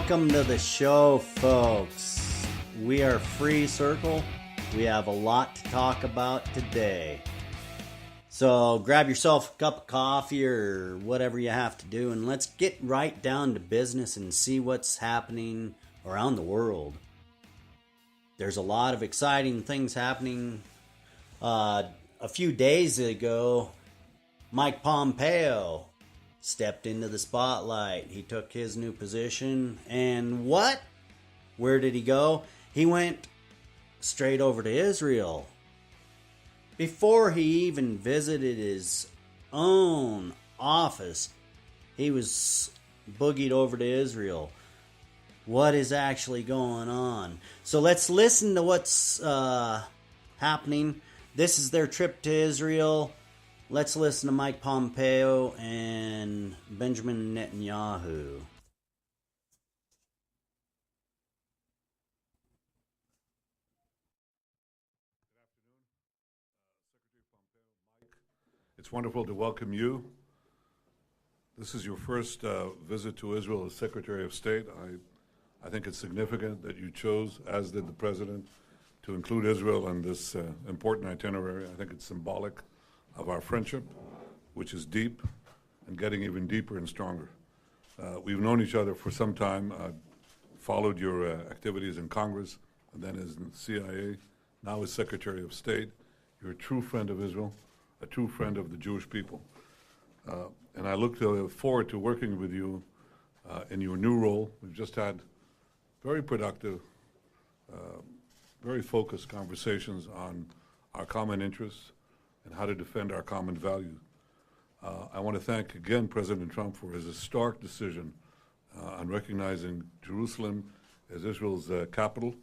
Welcome to the show, folks. We are Free Circle. We have a lot to talk about today. So grab yourself a cup of coffee or whatever you have to do, and let's get right down to business and see what's happening around the world. There's a lot of exciting things happening. A few days ago, Mike Pompeo stepped into the spotlight. He took his new position, and what? Where did he go? He went straight over to Israel. Before he even visited his own office, he was boogied over to Israel. What is actually going on? So let's listen to what's happening. This is their trip to Israel. Let's listen to Mike Pompeo and Benjamin Netanyahu. It's wonderful to welcome you. This is your first visit to Israel as Secretary of State. I think it's significant that you chose, as did the President, to include Israel in this important itinerary. I think it's symbolic of our friendship, which is deep and getting even deeper and stronger. We've known each other for some time, followed your activities in Congress, and then as in the CIA, now as Secretary of State. You're a true friend of Israel, a true friend of the Jewish people. And I look forward to working with you in your new role. We've just had very productive, very focused conversations on our common interests and how to defend our common values. I want to thank again President Trump for his historic decision on recognizing Jerusalem as Israel's capital.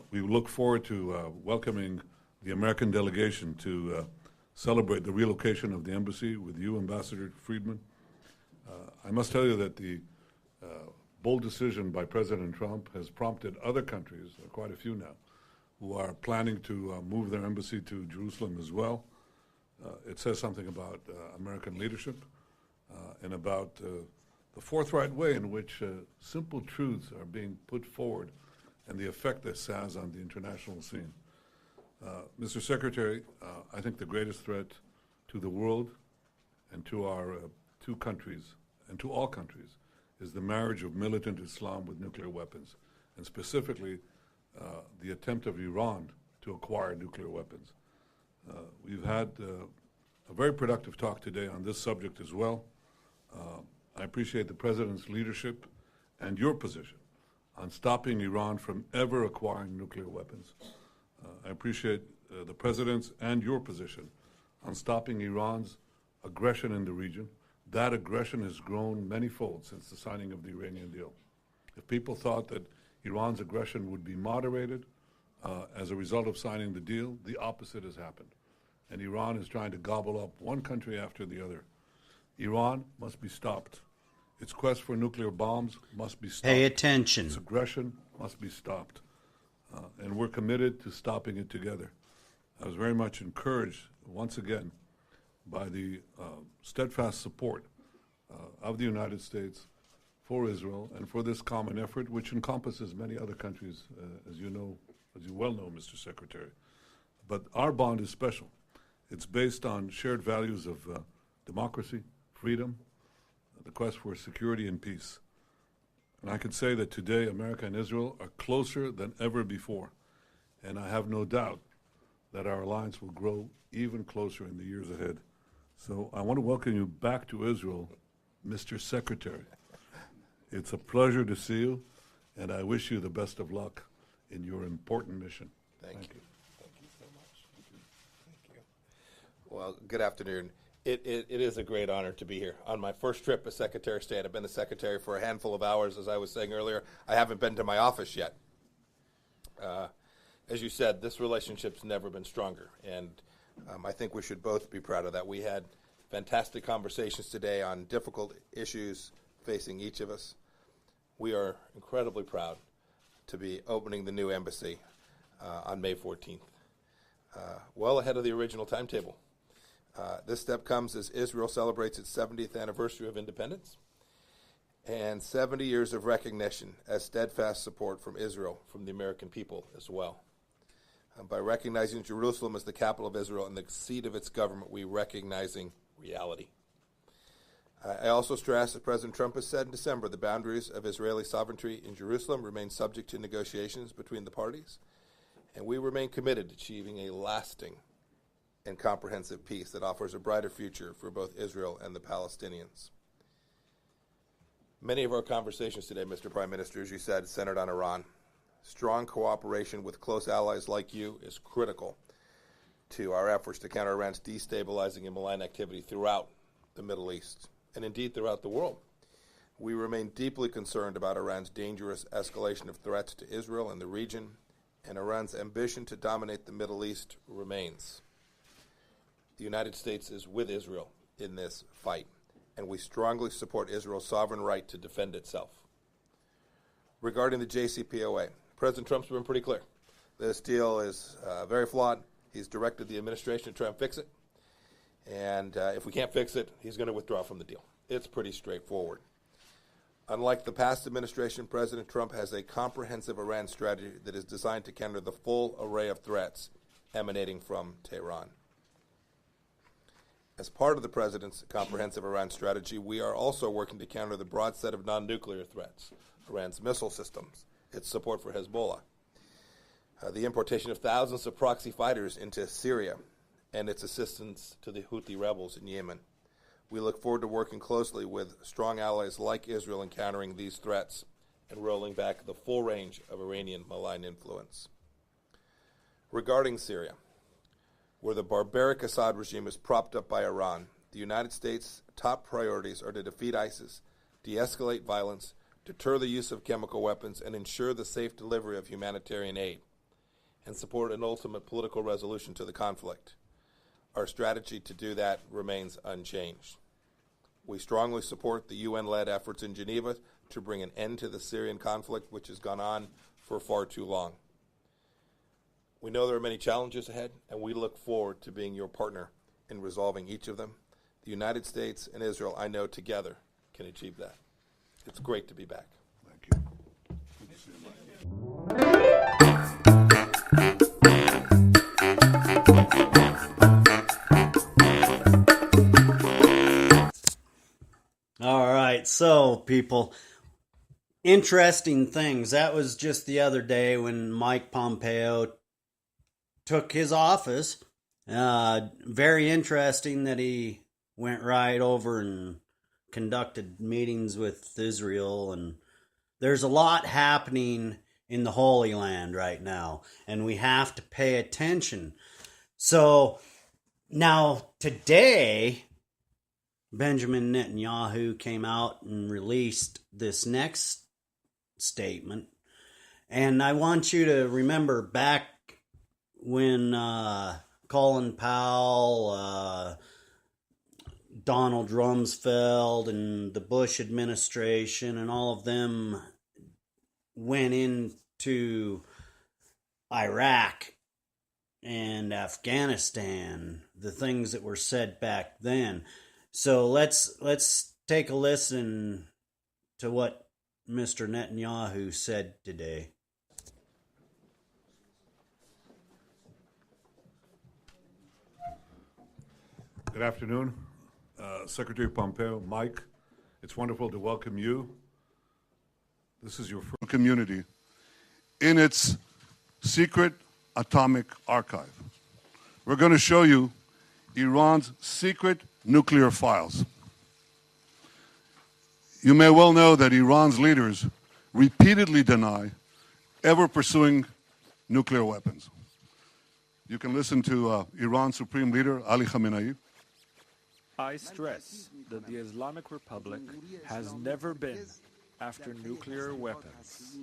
We look forward to welcoming the American delegation to celebrate the relocation of the embassy with you, Ambassador Friedman. I must tell you that the bold decision by President Trump has prompted other countries, quite a few now, who are planning to move their embassy to Jerusalem as well. It says something about American leadership and about the forthright way in which simple truths are being put forward and the effect this has on the international scene. Mr. Secretary, I think the greatest threat to the world and to our two countries and to all countries is the marriage of militant Islam with nuclear weapons, and specifically the attempt of Iran to acquire nuclear weapons. We've had a very productive talk today on this subject as well. I appreciate the President's leadership and your position on stopping Iran from ever acquiring nuclear weapons. I appreciate the President's and your position on stopping Iran's aggression in the region. That aggression has grown many-fold since the signing of the Iranian deal. If people thought that Iran's aggression would be moderated as a result of signing the deal, the opposite has happened. And Iran is trying to gobble up one country after the other. Iran must be stopped. Its quest for nuclear bombs must be stopped. Pay attention. Its aggression must be stopped. And we're committed to stopping it together. I was very much encouraged, once again, by the steadfast support of the United States for Israel and for this common effort, which encompasses many other countries, as you well know, Mr. Secretary. But our bond is special. It's based on shared values of democracy, freedom, the quest for security and peace. And I can say that today America and Israel are closer than ever before. And I have no doubt that our alliance will grow even closer in the years ahead. So I want to welcome you back to Israel, Mr. Secretary. It's a pleasure to see you, and I wish you the best of luck in your important mission. Thank you. Thank you so much. Thank you. Well, good afternoon. It is a great honor to be here. On my first trip as Secretary of State, I've been the Secretary for a handful of hours, as I was saying earlier. I haven't been to my office yet. As you said, this relationship's never been stronger, and I think we should both be proud of that. We had fantastic conversations today on difficult issues facing each of us. We are incredibly proud to be opening the new embassy on May 14th, well ahead of the original timetable. This step comes as Israel celebrates its 70th anniversary of independence, and 70 years of recognition as steadfast support from Israel, from the American people as well. By recognizing Jerusalem as the capital of Israel and the seat of its government, we recognizing reality. I also stress, as President Trump has said in December, the boundaries of Israeli sovereignty in Jerusalem remain subject to negotiations between the parties, and we remain committed to achieving a lasting and comprehensive peace that offers a brighter future for both Israel and the Palestinians. Many of our conversations today, Mr. Prime Minister, as you said, centered on Iran. Strong cooperation with close allies like you is critical to our efforts to counter Iran's destabilizing and malign activity throughout the Middle East, and indeed throughout the world. We remain deeply concerned about Iran's dangerous escalation of threats to Israel and the region, and Iran's ambition to dominate the Middle East remains. The United States is with Israel in this fight, and we strongly support Israel's sovereign right to defend itself. Regarding the JCPOA, President Trump's been pretty clear. This deal is very flawed. He's directed the administration to try and fix it. And if we can't fix it, he's going to withdraw from the deal. It's pretty straightforward. Unlike the past administration, President Trump has a comprehensive Iran strategy that is designed to counter the full array of threats emanating from Tehran. As part of the President's comprehensive Iran strategy, we are also working to counter the broad set of non-nuclear threats, Iran's missile systems, its support for Hezbollah, the importation of thousands of proxy fighters into Syria, and its assistance to the Houthi rebels in Yemen. We look forward to working closely with strong allies like Israel in countering these threats and rolling back the full range of Iranian malign influence. Regarding Syria, where the barbaric Assad regime is propped up by Iran, the United States' top priorities are to defeat ISIS, de-escalate violence, deter the use of chemical weapons, and ensure the safe delivery of humanitarian aid, and support an ultimate political resolution to the conflict. Our strategy to do that remains unchanged. We strongly support the UN-led efforts in Geneva to bring an end to the Syrian conflict, which has gone on for far too long. We know there are many challenges ahead, and we look forward to being your partner in resolving each of them. The United States and Israel, I know, together can achieve that. It's great to be back. Thank you. Good to see you, Mike. All right, so people, interesting things. That was just the other day when Mike Pompeo took his office. Very interesting that he went right over and conducted meetings with Israel, and there's a lot happening in the Holy Land right now, and we have to pay attention. So now today, Benjamin Netanyahu came out and released this next statement, and I want you to remember back when Colin Powell, Donald Rumsfeld, and the Bush administration and all of them went into Iraq and Afghanistan, the things that were said back then. So let's take a listen to what Mr. Netanyahu said today. Good afternoon, Secretary Pompeo, Mike. It's wonderful to welcome you. This is your first community in its secret atomic archive. We're going to show you Iran's secret nuclear files. You may well know that Iran's leaders repeatedly deny ever pursuing nuclear weapons. You can listen to Iran's Supreme Leader, Ali Khamenei. I stress that the Islamic Republic has never been after nuclear weapons.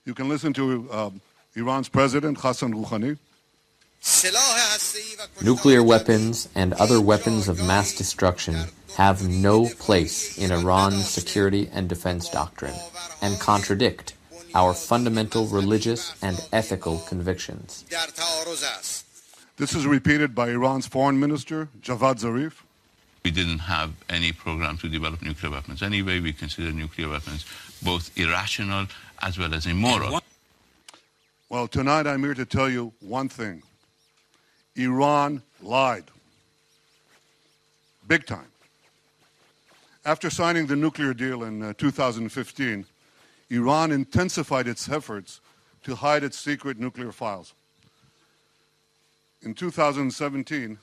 You can listen to Iran's President, Hassan Rouhani. Nuclear weapons and other weapons of mass destruction have no place in Iran's security and defense doctrine and contradict our fundamental religious and ethical convictions. This is repeated by Iran's Foreign Minister, Javad Zarif. We didn't have any program to develop nuclear weapons. Anyway, we consider nuclear weapons both irrational as well as immoral. Well, tonight I'm here to tell you one thing. Iran lied. Big time. After signing the nuclear deal in 2015, Iran intensified its efforts to hide its secret nuclear files. In 2017,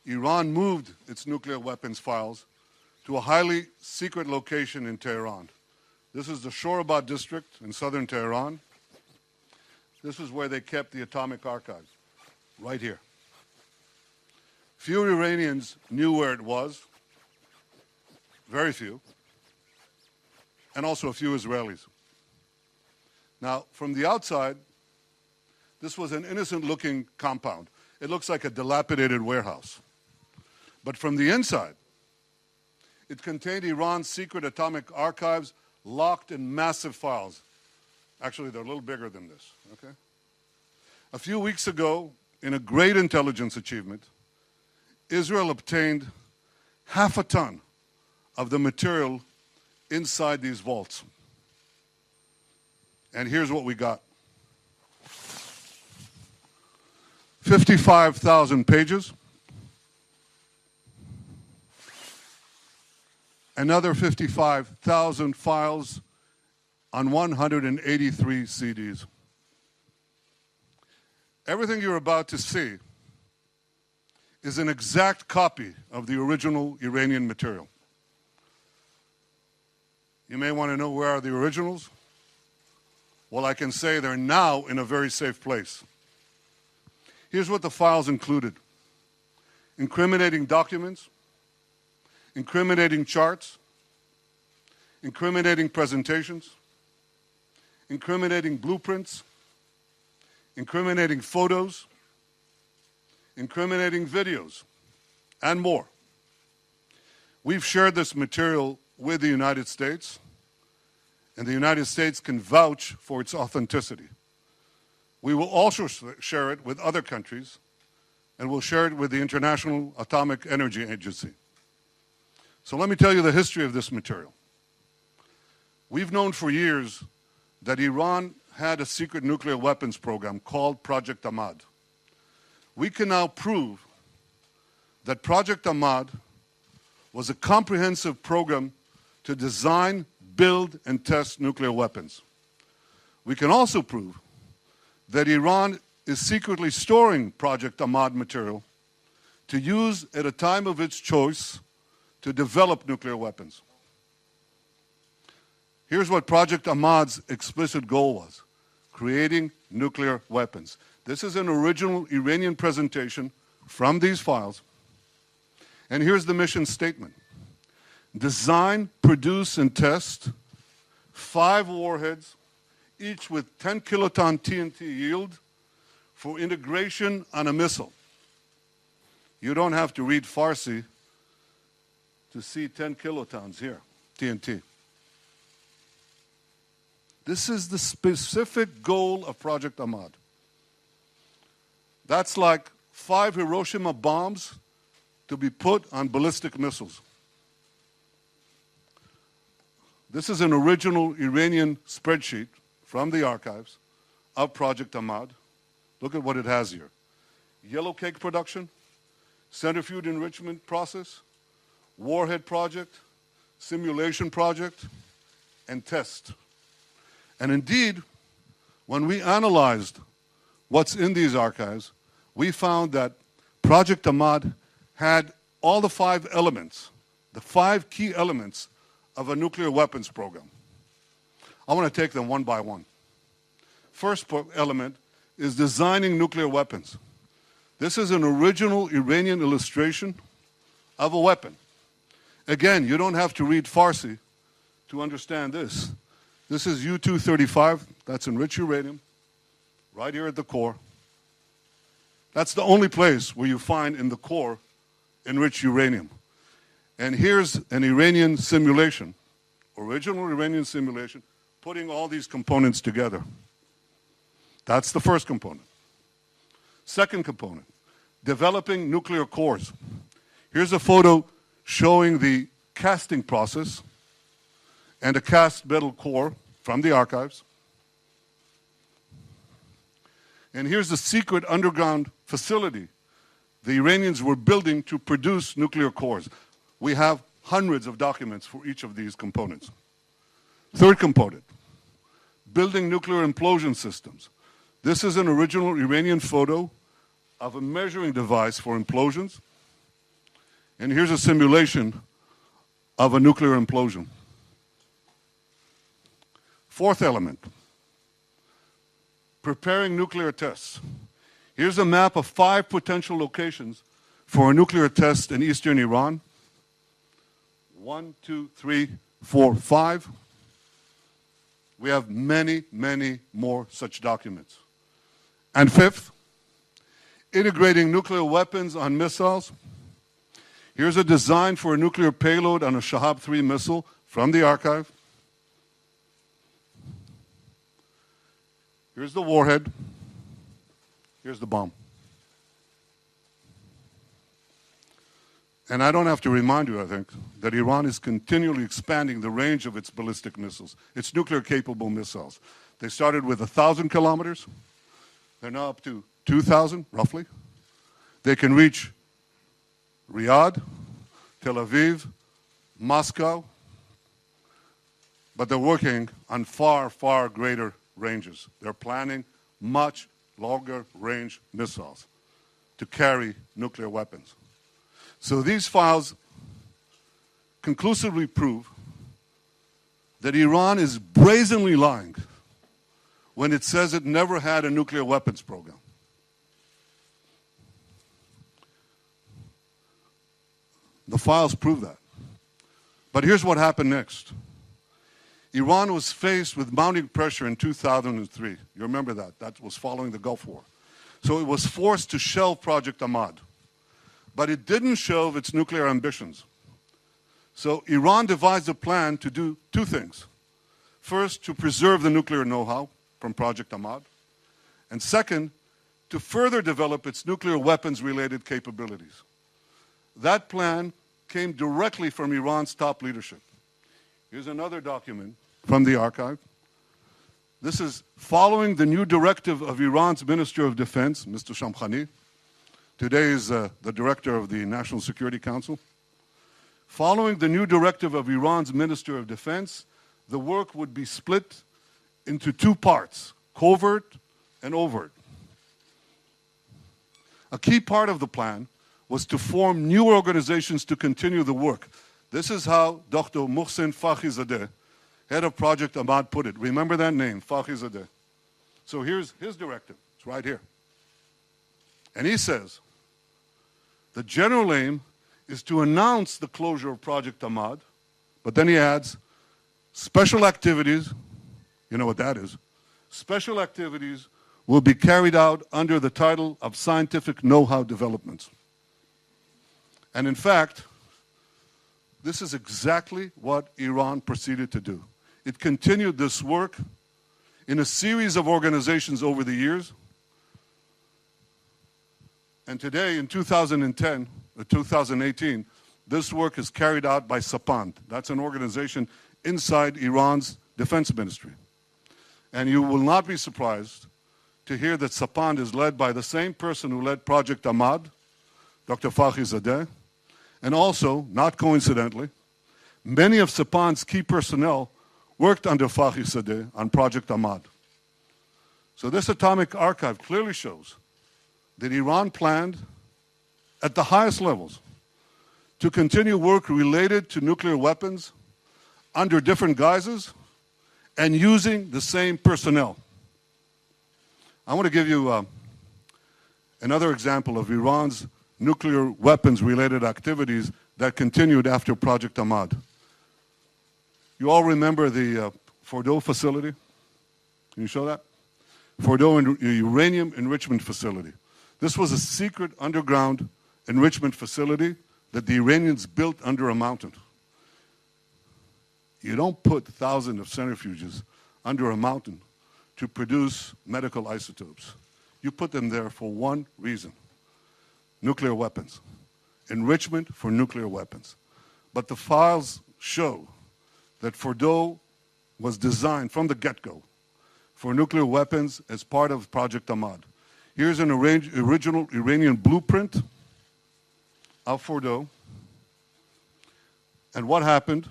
Iran moved its nuclear weapons files to a highly secret location in Tehran. This is the Shohrabad district in southern Tehran. This is where they kept the atomic archives, right here. Few Iranians knew where it was, very few, and also a few Israelis. Now, from the outside, this was an innocent-looking compound. It looks like a dilapidated warehouse. But from the inside, it contained Iran's secret atomic archives locked in massive files. Actually, they're a little bigger than this, okay? A few weeks ago, in a great intelligence achievement, Israel obtained 0.5 ton of the material inside these vaults. And here's what we got. 55,000 pages. Another 55,000 files on 183 CDs. Everything you're about to see is an exact copy of the original Iranian material. You may want to know where are the originals? Well, I can say they're now in a very safe place. Here's what the files included. Incriminating documents, incriminating charts, incriminating presentations, incriminating blueprints, incriminating photos, incriminating videos, and more. We've shared this material with the United States, and the United States can vouch for its authenticity. We will also share it with other countries, and we'll share it with the International Atomic Energy Agency. So let me tell you the history of this material. We've known for years that Iran had a secret nuclear weapons program called Project Ahmad. We can now prove that Project Ahmad was a comprehensive program to design, build, and test nuclear weapons. We can also prove that Iran is secretly storing Project Ahmad material to use at a time of its choice to develop nuclear weapons. Here's what Project Ahmad's explicit goal was: creating nuclear weapons. This is an original Iranian presentation from these files. And here's the mission statement: design, produce, and test 5 warheads, each with 10 kiloton TNT yield, for integration on a missile. You don't have to read Farsi to see 10 kilotons here, TNT. This is the specific goal of Project Ahmad. That's like 5 Hiroshima bombs to be put on ballistic missiles. This is an original Iranian spreadsheet from the archives of Project Ahmad. Look at what it has here: yellow cake production, centrifuge enrichment process, warhead project, simulation project, and test. And indeed, when we analyzed what's in these archives, we found that Project Ahmad had all the 5 elements, the 5 key elements of a nuclear weapons program. I want to take them one by one. First element is designing nuclear weapons. This is an original Iranian illustration of a weapon. Again, you don't have to read Farsi to understand this. This is U-235, that's enriched uranium, right here at the core. That's the only place where you find in the core enriched uranium. And here's an Iranian simulation, original Iranian simulation, putting all these components together. That's the first component. Second component, developing nuclear cores. Here's a photo showing the casting process and a cast metal core from the archives. And here's the secret underground facility the Iranians were building to produce nuclear cores. We have hundreds of documents for each of these components. Third component, building nuclear implosion systems. This is an original Iranian photo of a measuring device for implosions. And here's a simulation of a nuclear implosion. Fourth element, preparing nuclear tests. Here's a map of 5 potential locations for a nuclear test in eastern Iran. 1, 2, 3, 4, 5. We have many, many more such documents. And fifth, integrating nuclear weapons on missiles. Here's a design for a nuclear payload on a Shahab 3 missile from the archive. Here's the warhead. Here's the bomb. And I don't have to remind you, I think, that Iran is continually expanding the range of its ballistic missiles, its nuclear-capable missiles. They started with 1,000 kilometers. They're now up to 2,000, roughly. They can reach Riyadh, Tel Aviv, Moscow, but they're working on far, far greater ranges. They're planning much longer range missiles to carry nuclear weapons. So these files conclusively prove that Iran is brazenly lying when it says it never had a nuclear weapons program. The files prove that. But here's what happened next. Iran was faced with mounting pressure in 2003. You remember that. That was following the Gulf War. So it was forced to shelve Project Ahmad. But it didn't shelve its nuclear ambitions. So Iran devised a plan to do 2 things. First, to preserve the nuclear know-how from Project Ahmad. And second, to further develop its nuclear weapons-related capabilities. That plan came directly from Iran's top leadership. Here's another document from the archive. This is following the new directive of Iran's Minister of Defense, Mr. Shamkhani. Today is the director of the National Security Council. Following the new directive of Iran's Minister of Defense, the work would be split into 2 parts, covert and overt. A key part of the plan was to form new organizations to continue the work. This is how Dr. Mohsen Fakhrizadeh, head of Project Ahmad, put it. Remember that name, Fakhrizadeh. So here's his directive. It's right here. And he says, the general aim is to announce the closure of Project Ahmad, but then he adds, special activities, you know what that is, special activities will be carried out under the title of scientific know-how developments. And in fact, this is exactly what Iran proceeded to do. It continued this work in a series of organizations over the years. And today, in 2018, this work is carried out by Sapand. That's an organization inside Iran's defense ministry. And you will not be surprised to hear that Sapand is led by the same person who led Project Ahmad, Dr. Fakhrizadeh, and also, not coincidentally, many of Sapand's key personnel worked under Fakhrizadeh on Project Ahmad. So this atomic archive clearly shows that Iran planned at the highest levels to continue work related to nuclear weapons under different guises and using the same personnel. I want to give you another example of Iran's nuclear weapons-related activities that continued after Project Ahmad. You all remember the Fordow facility? Can you show that? Fordow uranium enrichment facility. This was a secret underground enrichment facility that the Iranians built under a mountain. You don't put thousands of centrifuges under a mountain to produce medical isotopes. You put them there for one reason: nuclear weapons. Enrichment for nuclear weapons. but the files show that Fordo was designed from the get-go for nuclear weapons as part of Project Ahmad. Here's an original Iranian blueprint of Fordo. And what happened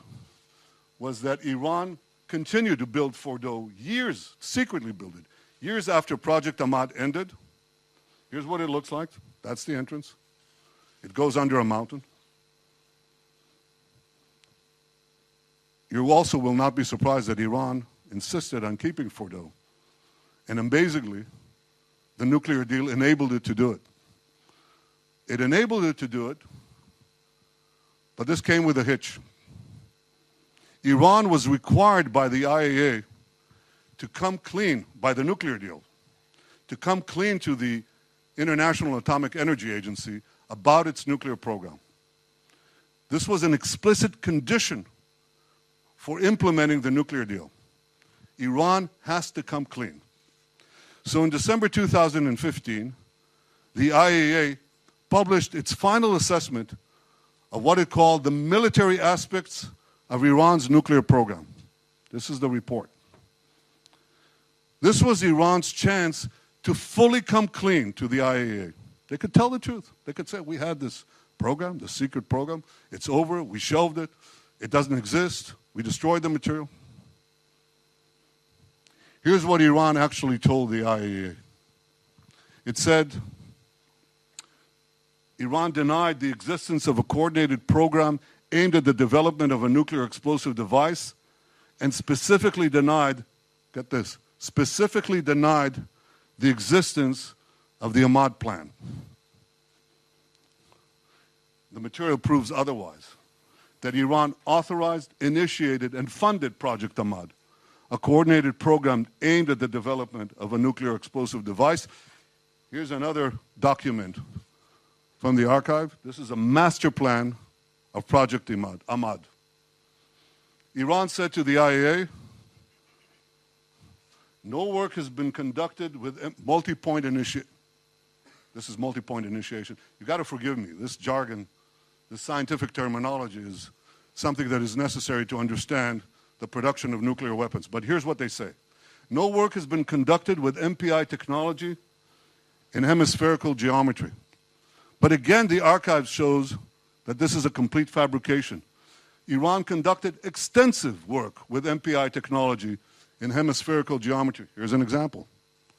was that Iran continued to build Fordo years, secretly build it, years after Project Ahmad ended. Here's what it looks like. That's the entrance. It goes under a mountain. You also will not be surprised that Iran insisted on keeping Fordo. And amazingly, the nuclear deal enabled it to do it. It enabled it to do it, but this came with a hitch. Iran was required by the IAEA to come clean, by the nuclear deal, to come clean to the International Atomic Energy Agency about its nuclear program. This was an explicit condition for implementing the nuclear deal. Iran has to come clean. So in December 2015, the IAEA published its final assessment of what it called the military aspects of Iran's nuclear program. This is the report. This was Iran's chance to fully come clean to the IAEA. They could tell the truth. They could say, we had this program, the secret program. It's over. We shelved it. It doesn't exist. We destroyed the material. Here's what Iran actually told the IAEA. It said, Iran denied the existence of a coordinated program aimed at the development of a nuclear explosive device and specifically denied, get this, specifically denied the existence of the Ahmad plan. The material proves otherwise, that Iran authorized, initiated, and funded Project Ahmad, a coordinated program aimed at the development of a nuclear explosive device. Here's another document from the archive. This is a master plan of Project Ahmad. Iran said to the IAEA, no work has been conducted with multi-point initiation. This is multi-point initiation. You got to forgive me. This jargon, this scientific terminology is something that is necessary to understand the production of nuclear weapons. But here's what they say. No work has been conducted with MPI technology in hemispherical geometry. But again, the archive shows that this is a complete fabrication. Iran conducted extensive work with MPI technology in hemispherical geometry. Here's an example.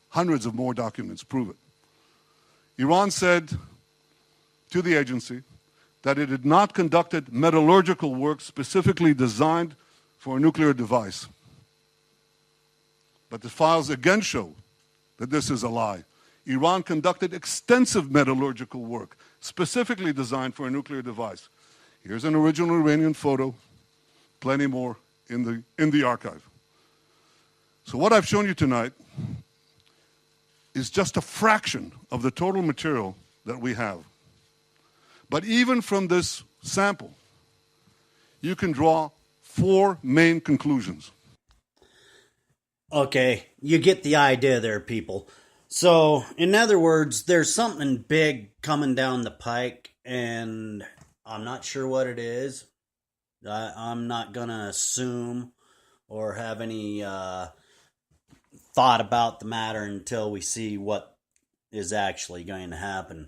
Hundreds of more documents prove it. Iran said to the agency that it had not conducted metallurgical work specifically designed for a nuclear device. But the files again show that this is a lie. Iran conducted extensive metallurgical work specifically designed for a nuclear device. Here's an original Iranian photo, plenty more in the archive. So what I've shown you tonight is just a fraction of the total material that we have. But even from this sample, you can draw 4 main conclusions. Okay, you get the idea there, people. So, in other words, there's something big coming down the pike, and I'm not sure what it is. I'm not going to assume or have any thought about the matter until we see what is actually going to happen.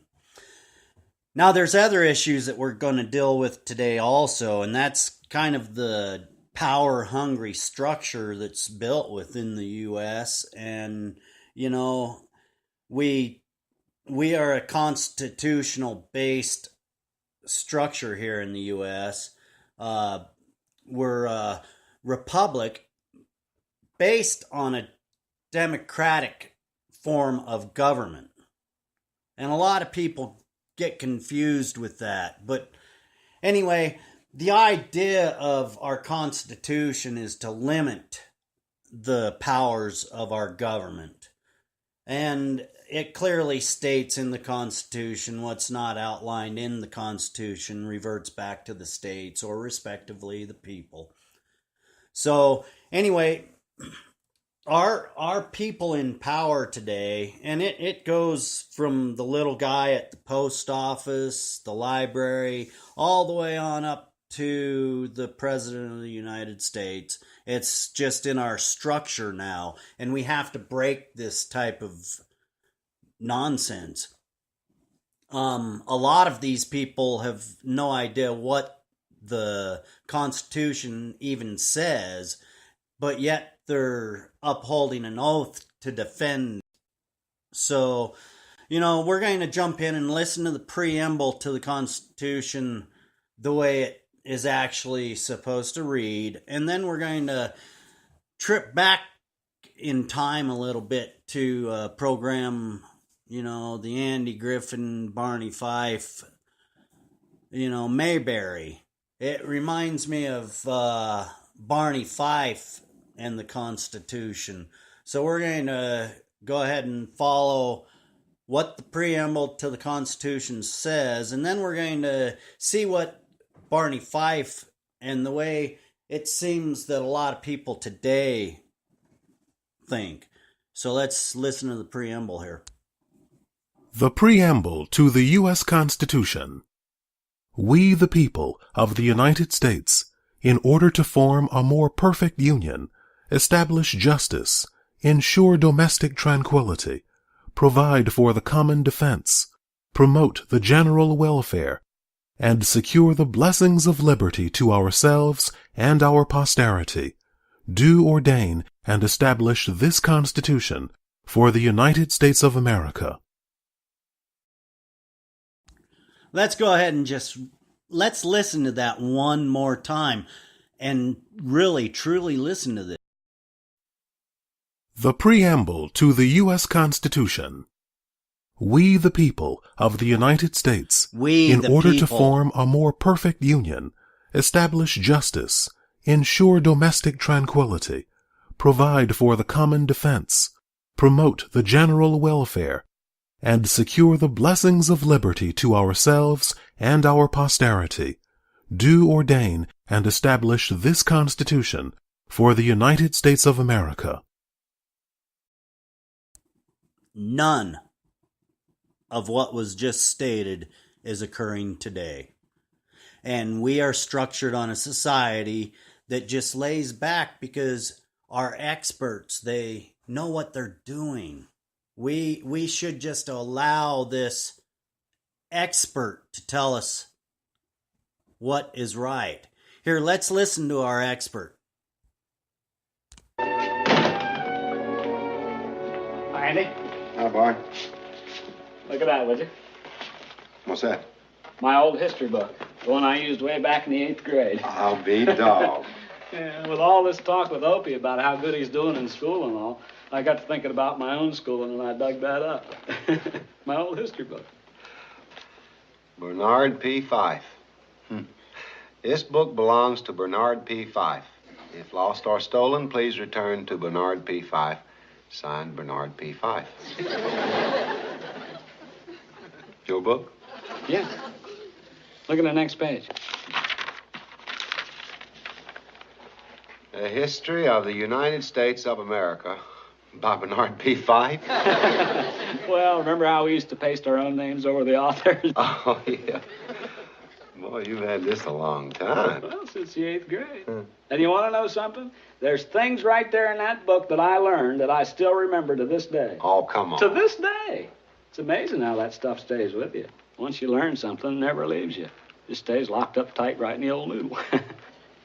Now, there's other issues that we're going to deal with today also, and that's kind of the power-hungry structure that's built within the U.S. And, you know, we are a constitutional-based structure here in the U.S. We're a republic based on a democratic form of government. And a lot of people get confused with that. But anyway, the idea of our Constitution is to limit the powers of our government. And it clearly states in the Constitution what's not outlined in the Constitution reverts back to the states or respectively the people. So anyway, our people in power today, and it goes from the little guy at the post office, the library, all the way on up to the President of the United States. It's just in our structure now, and we have to break this type of nonsense. A lot of these people have no idea what the Constitution even says, but yet they're upholding an oath to defend. So, we're going to jump in and listen to the preamble to the Constitution the way it is actually supposed to read, and then we're going to trip back in time a little bit to program, the Andy Griffin, Barney Fife, Mayberry. It reminds me of Barney Fife and the Constitution. So we're going to go ahead and follow what the preamble to the Constitution says, and then we're going to see what Barney Fife and the way it seems that a lot of people today think. So let's listen to the preamble here. The Preamble to the U.S. Constitution. We, the people of the United States, in order to form a more perfect union, establish justice, ensure domestic tranquility, provide for the common defense, promote the general welfare, and secure the blessings of liberty to ourselves and our posterity, do ordain and establish this Constitution for the United States of America. Let's go ahead and let's listen to that one more time and really, truly listen to this. The Preamble to the U.S. Constitution. We, the people of the United States, in order to form a more perfect union, establish justice, ensure domestic tranquility, provide for the common defense, promote the general welfare, and secure the blessings of liberty to ourselves and our posterity, do ordain and establish this Constitution for the United States of America. None of what was just stated is occurring today. And we are structured on a society that just lays back because our experts, they know what they're doing. We should just allow this expert to tell us what is right. Here, let's listen to our expert. Andy? Hi, boy. Look at that, would you? What's that? My old history book. The one I used way back in the 8th grade. I'll be dogged. Yeah, with all this talk with Opie about how good he's doing in school and all, I got to thinking about my own schooling and I dug that up. My old history book. Bernard P. Fife. This book belongs to Bernard P. Fife. If lost or stolen, please return to Bernard P. Fife. Signed, Bernard P. Fife. Your book? Yeah. Look at the next page. A History of the United States of America by Bernard P. Fife. Well, remember how we used to paste our own names over the authors? Oh, yeah. Boy, you've had this a long time. Well, since the 8th grade. And you want to know something? There's things right there in that book that I learned that I still remember to this day. Oh, come on. To this day. It's amazing how that stuff stays with you. Once you learn something, it never leaves you. It stays locked up tight right in the old noodle.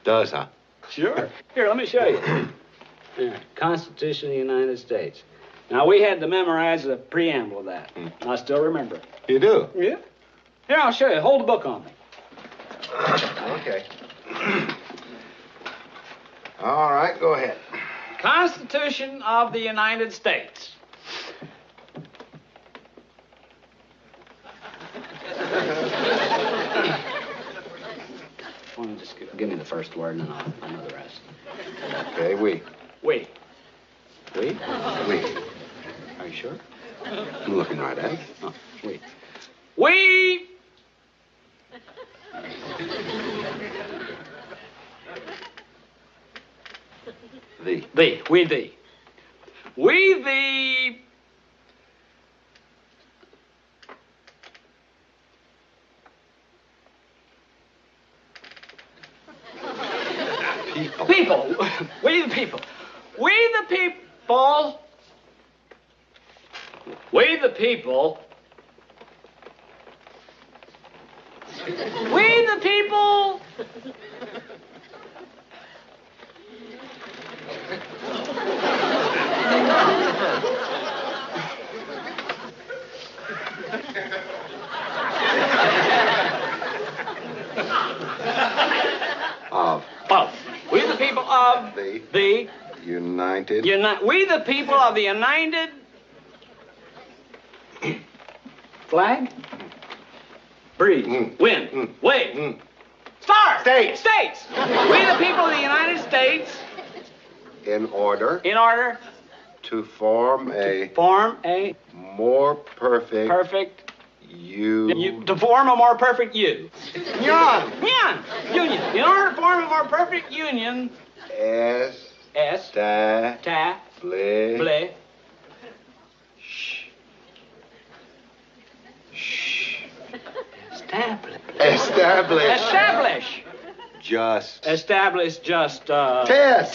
Does, huh? Sure. Here, let me show you. Here, Constitution of the United States. Now, we had to memorize the preamble of that. I still remember it. You do? Yeah. Here, I'll show you. Hold the book on me. Okay. All right, go ahead. Constitution of the United States. Why don't you just give me the first word and then I'll know the rest. Okay, we. We. We? We. Are you sure? I'm looking right at it. Oh, we. We. Thee. Thee. We thee. We thee. We the people. We the people. We the people of the United. We the people of the United flag. Breathe. Wind. Wave. Star. States. States. We the people of the United States. In order In order to form a form a more perfect to form a more perfect union. Union. In order to form a more perfect union. Establish. Establish. Just. Establish just. Test.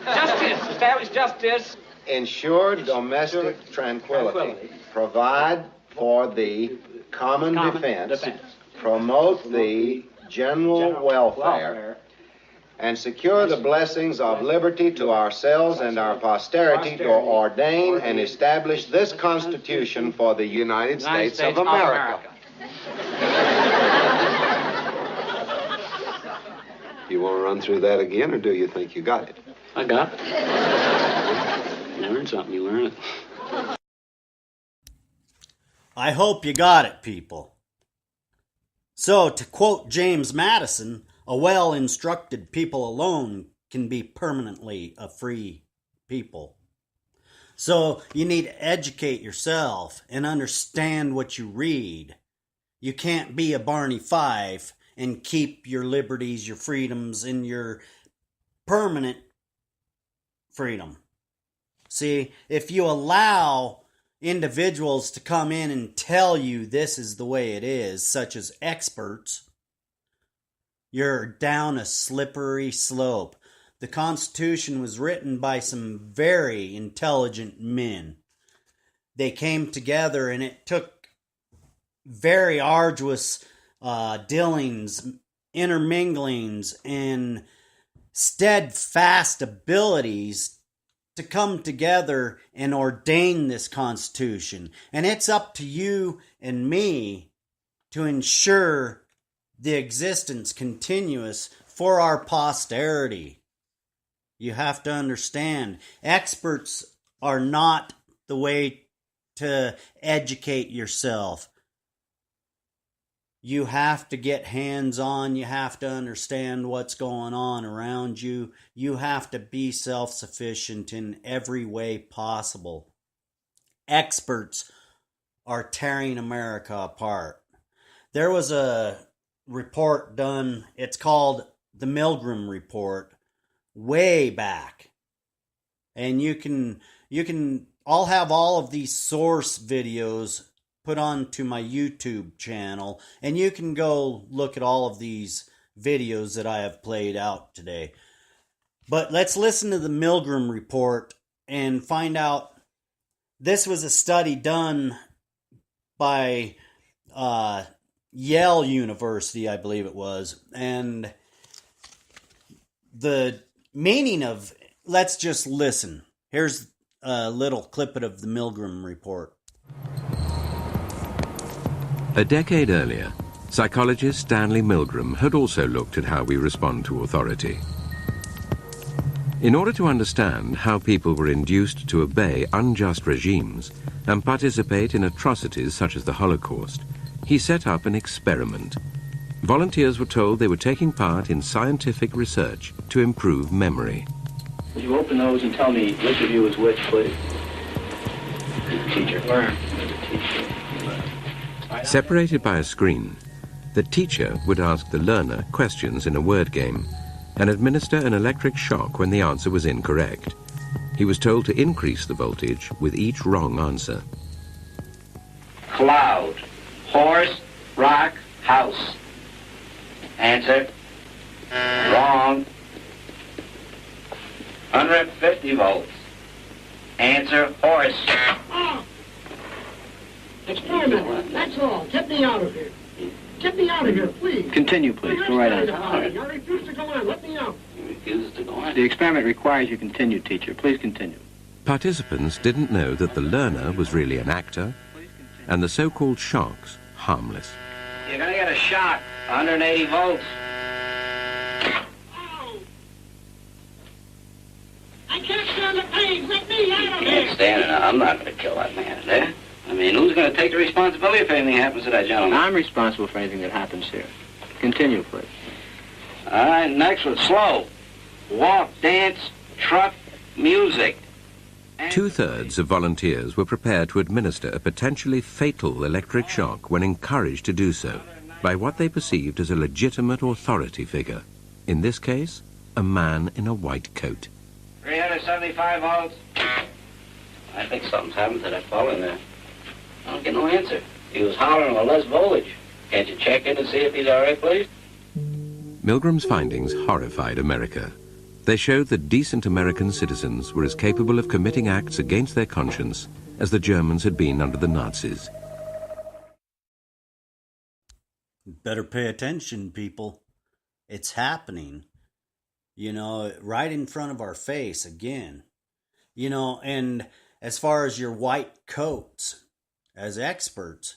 Justice. Establish justice. Ensure domestic tranquility. Provide for the common defense. Promote the general welfare. And secure the blessings of liberty to ourselves and our posterity to ordain and establish this Constitution for the United States of America. You want to run through that again, or do you think you got it? I got it. You learn something, you learn it. I hope you got it, people. So, to quote James Madison, a well-instructed people alone can be permanently a free people. So, you need to educate yourself and understand what you read. You can't be a Barney Fife and keep your liberties, your freedoms, and your permanent freedom. See, if you allow individuals to come in and tell you this is the way it is, such as experts, you're down a slippery slope. The Constitution was written by some very intelligent men. They came together and it took very arduous dealings, interminglings, and steadfast abilities to come together and ordain this Constitution. And it's up to you and me to ensure the existence continuous for our posterity. You have to understand, experts are not the way to educate yourself. You have to get hands-on. You have to understand what's going on around you. You have to be self-sufficient in every way possible. Experts are tearing America apart. There was a report done, it's called the Milgram Report, way back. And you can I'll have all of these source videos put onto my YouTube channel, and you can go look at all of these videos that I have played out today. But let's listen to the Milgram Report and find out. This was a study done by Yale University, I believe it was, and the meaning of, let's just listen. Here's a little clip of the Milgram Report. A decade earlier, psychologist Stanley Milgram had also looked at how we respond to authority. In order to understand how people were induced to obey unjust regimes and participate in atrocities such as the Holocaust, he set up an experiment. Volunteers were told they were taking part in scientific research to improve memory. Would you open those and tell me which of you is which, please? Teacher. Learn. Teacher. Separated by a screen, the teacher would ask the learner questions in a word game and administer an electric shock when the answer was incorrect. He was told to increase the voltage with each wrong answer. Cloud. Horse. Rock. House. Answer. Wrong. 150 volts. Answer. Horse. a minute. That's all. Get me out of here. Get me out of here, please. Continue, please. Go right on. I refuse to go on. Let me out. He refuses to go on. The experiment requires you continue, teacher. Please continue. Participants didn't know that the learner was really an actor and the so-called shocks harmless. You're going to get a shock. 180 volts. I can't stand the pain. Let me out of here. Can't stand it. I'm not going to kill that man there. I mean, who's going to take the responsibility if anything happens to that gentleman? I'm responsible for anything that happens here. Continue, please. All right, next one. Slow. Walk, dance, truck, music. Two-thirds of volunteers were prepared to administer a potentially fatal electric shock when encouraged to do so by what they perceived as a legitimate authority figure. In this case, a man in a white coat. 375 volts. I think something's happened to that fellow in there. I don't get no answer. He was hollering with less voltage. Can't you check in and see if he's all right, please? Milgram's findings horrified America. They showed that decent American citizens were as capable of committing acts against their conscience as the Germans had been under the Nazis. Better pay attention, people. It's happening. You know, right in front of our face again. You know, and as far as your white coats, as experts,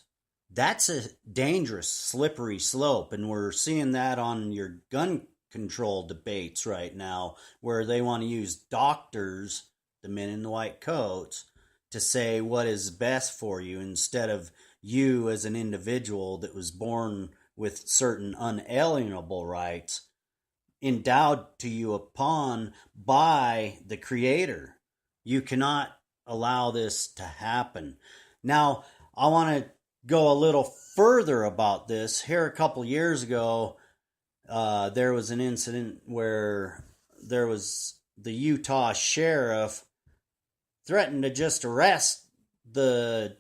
that's a dangerous, slippery slope. And we're seeing that on your gun control debates right now, where they want to use doctors, the men in the white coats, to say what is best for you instead of you as an individual that was born with certain unalienable rights endowed to you upon by the Creator. You cannot allow this to happen. Now, I want to go a little further about this. Here a couple years ago, there was an incident where there was the Utah sheriff threatened to just arrest the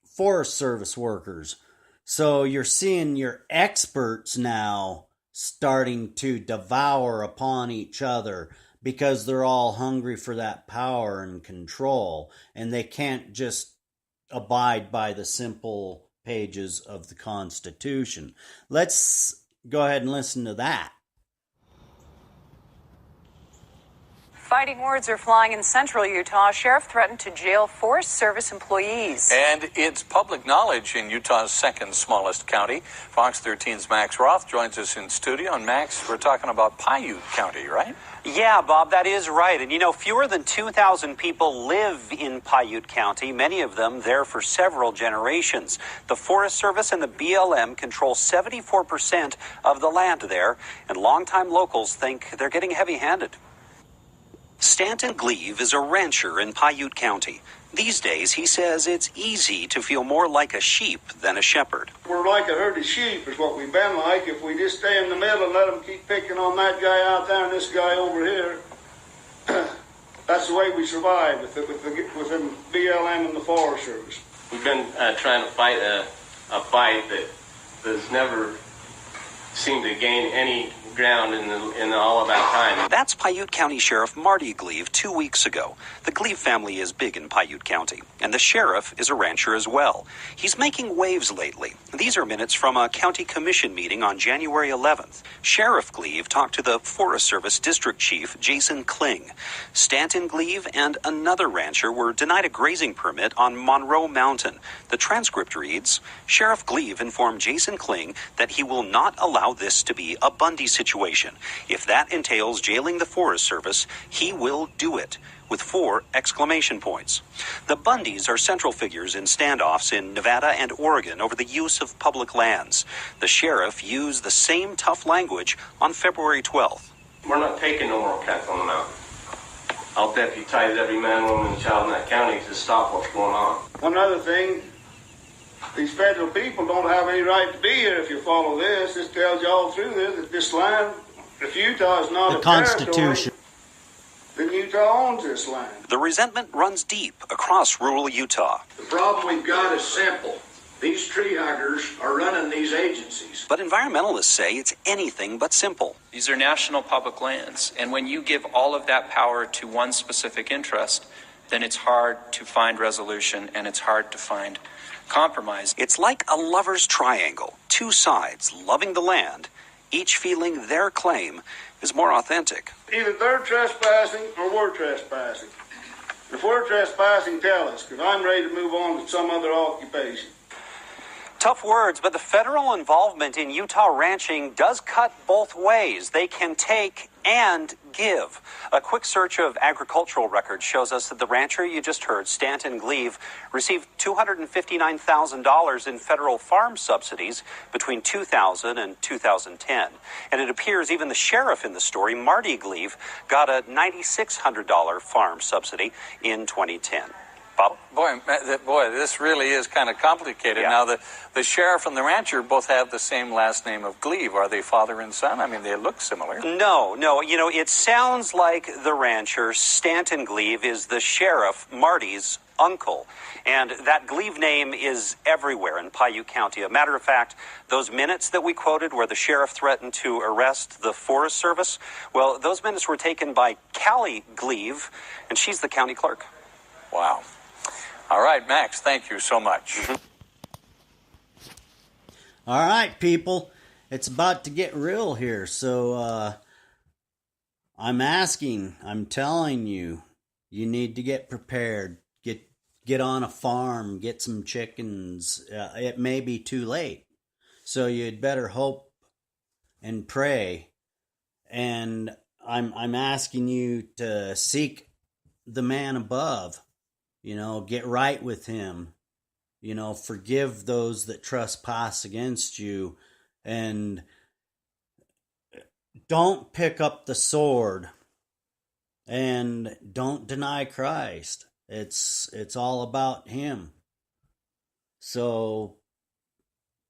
Forest Service workers. So you're seeing your experts now starting to devour upon each other because they're all hungry for that power and control, and they can't just abide by the simple pages of the Constitution. Let's go ahead and listen to that. Fighting words are flying in central Utah. Sheriff threatened to jail Forest Service employees. And it's public knowledge in Utah's second smallest county. Fox 13's Max Roth joins us in studio. And Max, we're talking about Piute County, right? Yeah, Bob, that is right. And you know, fewer than 2,000 people live in Piute County, many of them there for several generations. The Forest Service and the BLM control 74% of the land there, and longtime locals think they're getting heavy-handed. Stanton Gleave is a rancher in Piute County. These days, he says it's easy to feel more like a sheep than a shepherd. We're like a herd of sheep is what we've been like. If we just stay in the middle and let them keep picking on that guy out there and this guy over here, that's the way we survive with the BLM and the Forest Service. We've been trying to fight a fight that has never seemed to gain any ground in all of that time. That's Piute County Sheriff Marty Gleave 2 weeks ago. The Gleave family is big in Piute County, and the sheriff is a rancher as well. He's making waves lately. These are minutes from a county commission meeting on January 11th. Sheriff Gleave talked to the Forest Service District Chief, Jason Kling. Stanton Gleave and another rancher were denied a grazing permit on Monroe Mountain. The transcript reads, Sheriff Gleave informed Jason Kling that he will not allow this to be a Bundy situation. If that entails jailing the Forest Service, he will do it, with 4 exclamation points. The Bundys are central figures in standoffs in Nevada and Oregon over the use of public lands. The sheriff used the same tough language on February 12th. We're not taking no more cats on the mountain. I'll deputize every man, woman, and child in that county to stop what's going on. One other thing, these federal people don't have any right to be here if you follow this. This tells you all through this that this land, if Utah is not the a Constitution, then Utah owns this land. The resentment runs deep across rural Utah. The problem we've got is simple. These tree huggers are running these agencies. But environmentalists say it's anything but simple. These are national public lands, and when you give all of that power to one specific interest, then it's hard to find resolution and it's hard to find compromise. It's like a lover's triangle. Two sides loving the land, each feeling their claim is more authentic. Either they're trespassing or we're trespassing. If we're trespassing, tell us, because I'm ready to move on to some other occupation. Tough words, but the federal involvement in Utah ranching does cut both ways. They can take and give. A quick search of agricultural records shows us that the rancher you just heard, Stanton Gleave, received $259,000 in federal farm subsidies between 2000 and 2010. And it appears even the sheriff in the story, Marty Gleave, got a $9,600 farm subsidy in 2010. Bob? Boy, this really is kind of complicated. Yeah. Now, the sheriff and the rancher both have the same last name of Gleave. Are they father and son? I mean, they look similar. No. You know, it sounds like the rancher, Stanton Gleave, is the sheriff, Marty's uncle. And that Gleave name is everywhere in Paiute County. A matter of fact, those minutes that we quoted where the sheriff threatened to arrest the Forest Service, well, those minutes were taken by Callie Gleave, and she's the county clerk. Wow. All right, Max, thank you so much. All right, people. It's about to get real here. So I'm telling you, you need to get prepared. Get on a farm, get some chickens. It may be too late. So you'd better hope and pray. And I'm asking you to seek the man above. You know, get right with him. You know, forgive those that trespass against you. And don't pick up the sword. And don't deny Christ. It's all about him. So,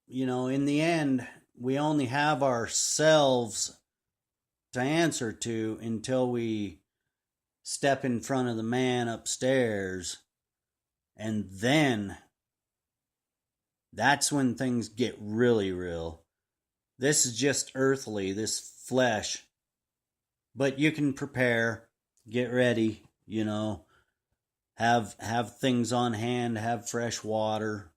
you know, in the end, we only have ourselves to answer to until we step in front of the man upstairs. And then that's when things get really real. This is just earthly, this flesh. But you can prepare, get ready, you know, have things on hand, have fresh water,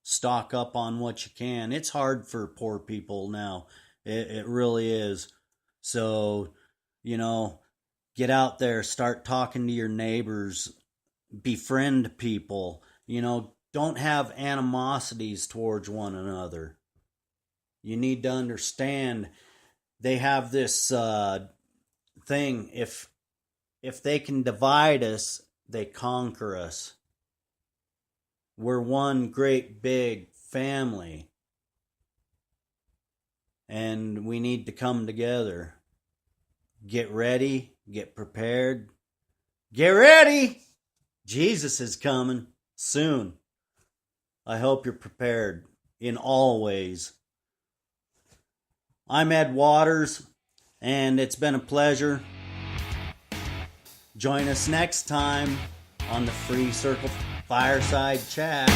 stock up on what you can. It's hard for poor people now. It really is. So, you know, get out there, start talking to your neighbors, befriend people, you know, don't have animosities towards one another. You need to understand they have this thing, if they can divide us, they conquer us. We're one great big family. And we need to come together. Get ready, get prepared. Get ready! Jesus is coming soon. I hope you're prepared in all ways. I'm Ed Waters, and it's been a pleasure. Join us next time on the Free Circle Fireside Chat.